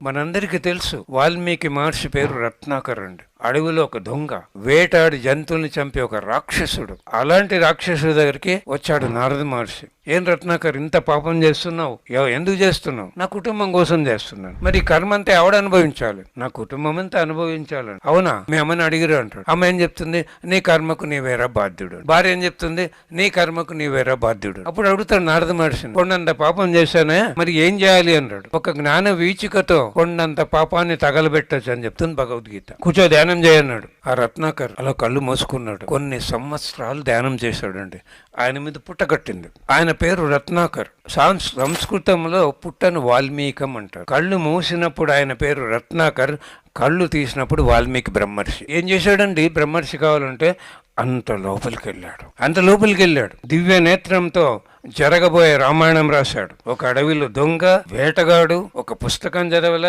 మనందరికీ తెలుసు వాల్మీకి మహర్షి పేరు రత్నాకర్ అండి. అడవిలో ఒక దొంగ, వేటాడి జంతువుల్ని చంపి ఒక రాక్షసుడు. అలాంటి రాక్షసుడి దగ్గరికి వచ్చాడు నారద మహర్షి. ఏం రత్నాకర్, ఇంత పాపం చేస్తున్నావు? ఎందుకు చేస్తున్నావు? నా కుటుంబం కోసం చేస్తున్నాను. మరి కర్మ అంతా ఎవడ అనుభవించాలి? నా కుటుంబం అంతా అనుభవించాలని. అవునా? మీ అమ్మని అడిగిరు అంటాడు. అమ్మ ఏం చెప్తుంది? నీ కర్మకు నీవేరా బాధ్యుడు. భార్య ఏం చెప్తుంది? నీ కర్మకు నీవేరా బాధ్యుడు. అప్పుడు అడుగుతాడు నారద మహర్షిని, కొండంత పాపం చేశానే, మరి ఏం చేయాలి అన్నాడు. ఒక జ్ఞాన వీచికతో కొండంత పాపాన్ని తగలబెట్టచ్చు అని చెప్తుంది భగవద్గీత. కూర్చో ధ్యానం చేయన్నాడు. ఆ రత్నాకర్ అలా కళ్ళు మూసుకున్నాడు. కొన్ని సంవత్సరాలు ధ్యానం చేశాడండి. ఆయన మీద పుట్ట కట్టింది. ఆయన పేరు రత్నాకర్. సంస్కృతంలో పుట్టను వాల్మీకం అంటారు. కళ్ళు మూసినప్పుడు ఆయన పేరు రత్నాకర్, కళ్ళు తీసినప్పుడు వాల్మీకి బ్రహ్మర్షి. ఏం చేశాడండి బ్రహ్మర్షి కావాలంటే? అంత లోపలికి వెళ్ళాడు. దివ్య నేత్రంతో జరగబోయే రామాయణం రాశాడు. ఒక అడవిలో దొంగ, వేటగాడు, ఒక పుస్తకం చదవలే,